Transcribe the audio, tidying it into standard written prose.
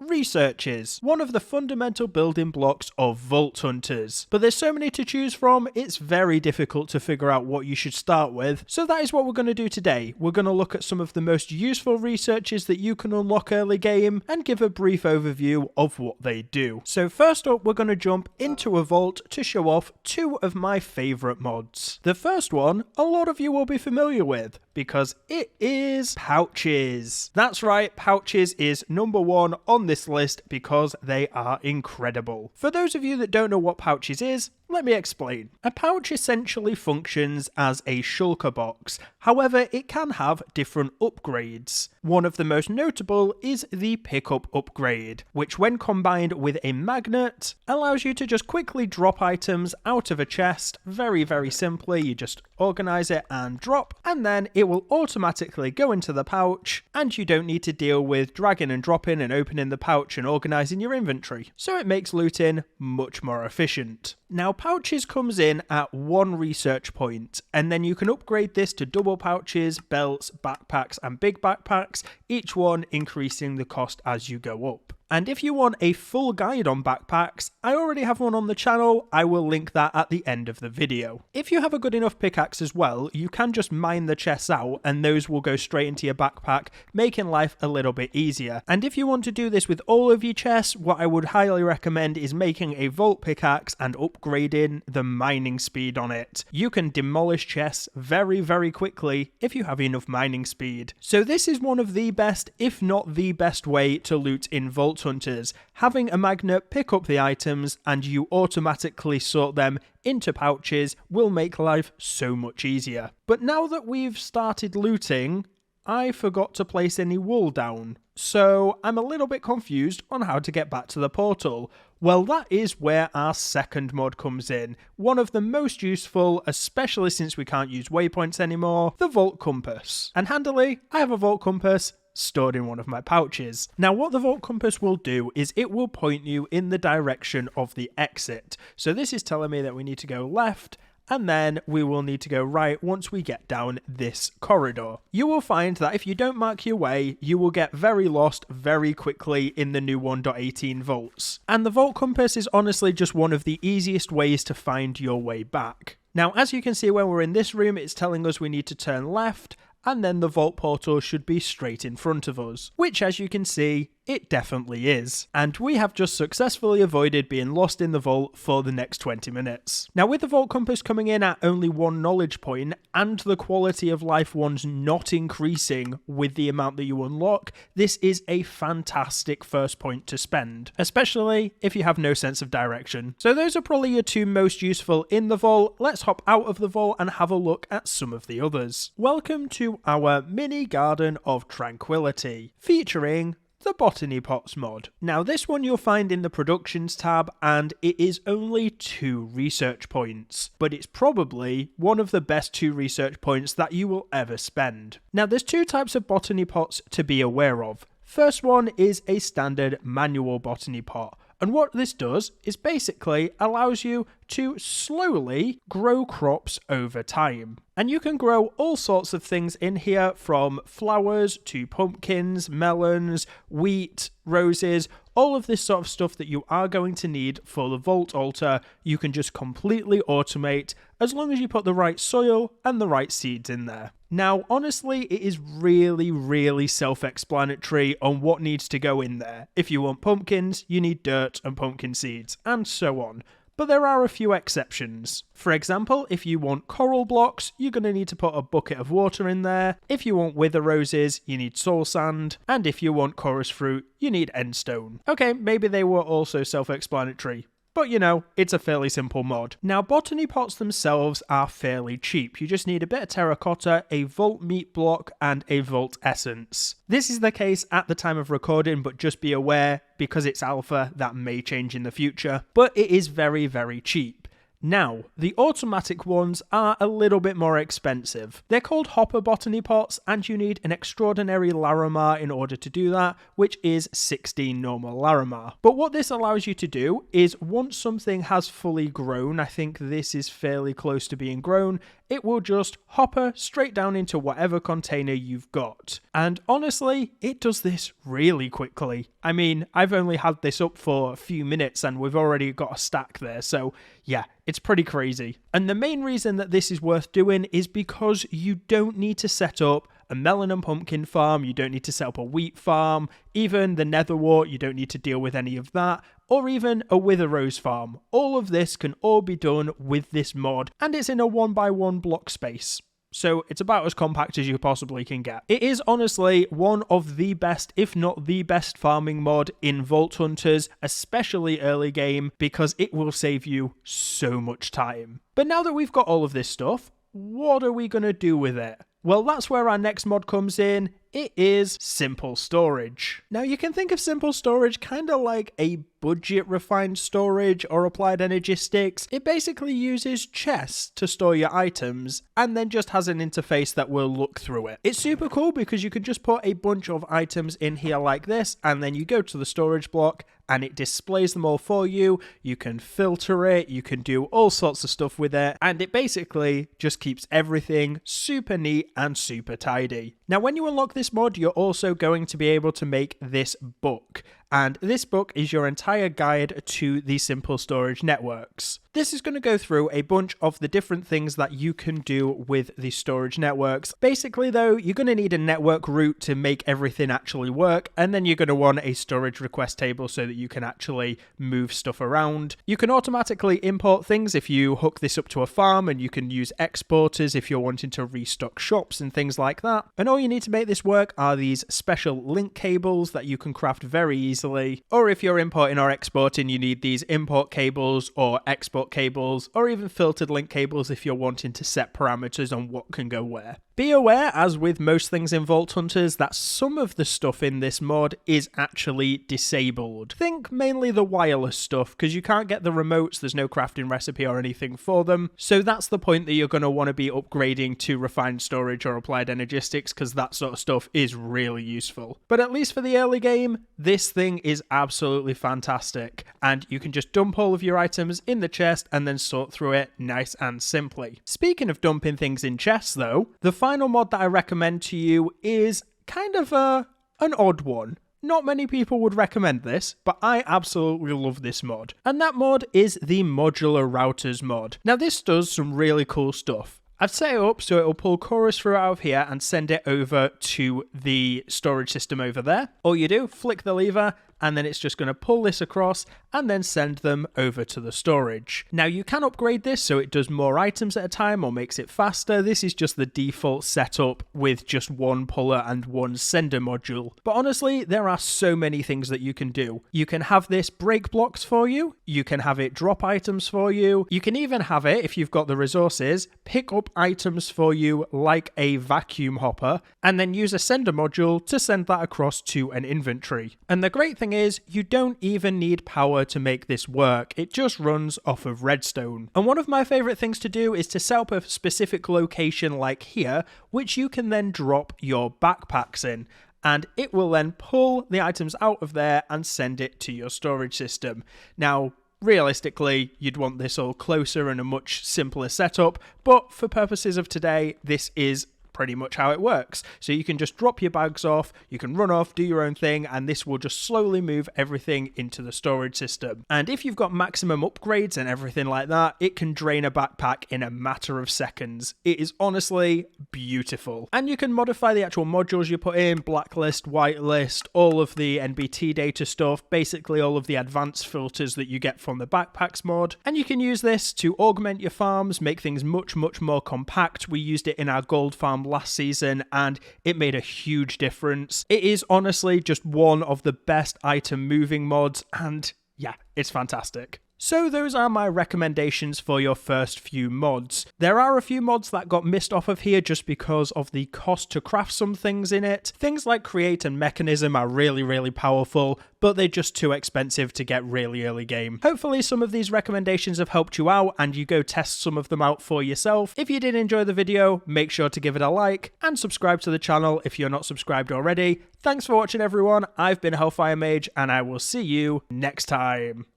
researches, one of the fundamental building blocks of Vault Hunters. But there's so many to choose from, it's very difficult to figure out what you should start with, so that is what we're going to do today. We're going to look at some of the most useful researches that you can unlock early game and give a brief overview of what they do. So first up, we're going to jump into a vault to show off two of my favourite mods. The first one, a lot of you will be familiar with, because it is pouches. That's right, pouches is number one on this list because they are incredible. For those of you that don't know what pouches is, let me explain. A pouch essentially functions as a shulker box, however it can have different upgrades. One of the most notable is the pickup upgrade, which when combined with a magnet, allows you to just quickly drop items out of a chest, very simply. You just organize it and drop, and then it will automatically go into the pouch, and you don't need to deal with dragging and dropping and opening the pouch and organizing your inventory. So it makes looting much more efficient. Now, pouches comes in at one research point, and then you can upgrade this to double pouches, belts, backpacks, and big backpacks, each one increasing the cost as you go up. And if you want a full guide on backpacks, I already have one on the channel. I will link that at the end of the video. If you have a good enough pickaxe as well, you can just mine the chests out and those will go straight into your backpack, making life a little bit easier. And if you want to do this with all of your chests, what I would highly recommend is making a vault pickaxe and upgrading the mining speed on it. You can demolish chests very quickly if you have enough mining speed. So this is one of the best, if not the best way to loot in Vault Hunters. Having a magnet pick up the items and you automatically sort them into pouches will make life so much easier. But now that we've started looting, I forgot to place any wool down, so I'm a little bit confused on how to get back to the portal. Well, that is where our second mod comes in, one of the most useful, especially since we can't use waypoints anymore, the Vault Compass. And handily, I have a Vault Compass stored in one of my pouches. Now what the Vault Compass will do is it will point you in the direction of the exit. So this is telling me that we need to go left, and then we will need to go right once we get down this corridor. You will find that if you don't mark your way, you will get very lost very quickly in the new 1.18 vaults. And the Vault Compass is honestly just one of the easiest ways to find your way back. Now, as you can see when we're in this room, it's telling us we need to turn left, and then the vault portal should be straight in front of us, which as you can see, it definitely is. And we have just successfully avoided being lost in the vault for the next 20 minutes. Now with the Vault Compass coming in at only one knowledge point and the quality of life ones not increasing with the amount that you unlock, this is a fantastic first point to spend, especially if you have no sense of direction. So those are probably your two most useful in the vault. Let's hop out of the vault and have a look at some of the others. Welcome to our mini garden of tranquility, featuring the Botany Pots mod. Now this one you'll find in the Productions tab, and it is only 2 research points, but it's probably one of the best 2 research points that you will ever spend. Now there's 2 types of Botany Pots to be aware of. First one is a standard manual Botany Pot, and what this does is basically allows you to slowly grow crops over time. And you can grow all sorts of things in here, from flowers to pumpkins, melons, wheat, roses, all of this sort of stuff that you are going to need for the vault altar. You can just completely automate as long as you put the right soil and the right seeds in there. Now, honestly, it is really self-explanatory on what needs to go in there. If you want pumpkins, you need dirt and pumpkin seeds, and so on. But there are a few exceptions. For example, if you want coral blocks, you're going to need to put a bucket of water in there. If you want wither roses, you need soul sand. And if you want chorus fruit, you need endstone. Okay, maybe they were also self-explanatory. But you know, it's a fairly simple mod. Now, botany pots themselves are fairly cheap. You just need a bit of terracotta, a vault meat block, and a vault essence. This is the case at the time of recording, but just be aware, because it's alpha, that may change in the future. But it is very cheap. Now, the automatic ones are a little bit more expensive. They're called hopper botany pots, and you need an extraordinary Larimar in order to do that, which is 16 normal Larimar. But what this allows you to do is, once something has fully grown, I think this is fairly close to being grown, it will just hopper straight down into whatever container you've got. And honestly, it does this really quickly. I mean, I've only had this up for a few minutes and we've already got a stack there, so yeah, it's pretty crazy. And the main reason that this is worth doing is because you don't need to set up a melon and pumpkin farm, you don't need to set up a wheat farm, even the netherwort, you don't need to deal with any of that, or even a wither rose farm. All of this can all be done with this mod, and it's in a 1x1 block space. So it's about as compact as you possibly can get. It is honestly one of the best, if not the best farming mod in Vault Hunters, especially early game, because it will save you so much time. But now that we've got all of this stuff, what are we going to do with it? Well, that's where our next mod comes in. It is simple storage. Now, you can think of simple storage kind of like a budget refined storage or applied energy sticks. It basically uses chests to store your items and then just has an interface that will look through it. It's super cool because you can just put a bunch of items in here like this, and then you go to the storage block and it displays them all for you. You can filter it, you can do all sorts of stuff with it, and it basically just keeps everything super neat and super tidy. Now, when you unlock this mod, you're also going to be able to make this book. And this book is your entire guide to the simple storage networks. This is going to go through a bunch of the different things that you can do with the storage networks. Basically though, you're going to need a network route to make everything actually work, and then you're going to want a storage request table so that you can actually move stuff around. You can automatically import things if you hook this up to a farm, and you can use exporters if you're wanting to restock shops and things like that. And all you need to make this work are these special link cables that you can craft very easily. Or if you're importing or exporting, you need these import cables or export cables, or even filtered link cables if you're wanting to set parameters on what can go where. Be aware, as with most things in Vault Hunters, that some of the stuff in this mod is actually disabled. Think mainly the wireless stuff, because you can't get the remotes, there's no crafting recipe or anything for them, so that's the point that you're going to want to be upgrading to refined storage or applied energistics, because that sort of stuff is really useful. But at least for the early game, this thing is absolutely fantastic, and you can just dump all of your items in the chest and then sort through it nice and simply. Speaking of dumping things in chests though, the final mod that I recommend to you is kind of an odd one. Not many people would recommend this, but I absolutely love this mod. And that mod is the Modular Routers mod. Now this does some really cool stuff. I've set it up so it'll pull chorus through out of here and send it over to the storage system over there. All you do, flick the lever, and then it's just going to pull this across and then send them over to the storage. Now you can upgrade this so it does more items at a time or makes it faster. This is just the default setup with just one puller and one sender module. But honestly, there are so many things that you can do. You can have this break blocks for you. You can have it drop items for you. You can even have it, if you've got the resources, pick up items for you like a vacuum hopper and then use a sender module to send that across to an inventory. And the great thing is, you don't even need power to make this work. It just runs off of redstone. And one of my favorite things to do is to set up a specific location like here, which you can then drop your backpacks in. And it will then pull the items out of there and send it to your storage system. Now, realistically, you'd want this all closer and a much simpler setup, but for purposes of today, this is pretty much how it works. So you can just drop your bags off, you can run off, do your own thing, and this will just slowly move everything into the storage system. And if you've got maximum upgrades and everything like that, it can drain a backpack in a matter of seconds. It is honestly beautiful. And you can modify the actual modules you put in, blacklist, whitelist, all of the NBT data stuff, basically all of the advanced filters that you get from the backpacks mod. And you can use this to augment your farms, make things much more compact. We used it in our gold farm last season and it made a huge difference. It is honestly just one of the best item moving mods, and yeah, it's fantastic. So those are my recommendations for your first few mods. There are a few mods that got missed off of here just because of the cost to craft some things in it. Things like Create and Mechanism are really powerful, but they're just too expensive to get really early game. Hopefully some of these recommendations have helped you out and you go test some of them out for yourself. If you did enjoy the video, make sure to give it a like and subscribe to the channel if you're not subscribed already. Thanks for watching everyone, I've been Hellfire Mage and I will see you next time.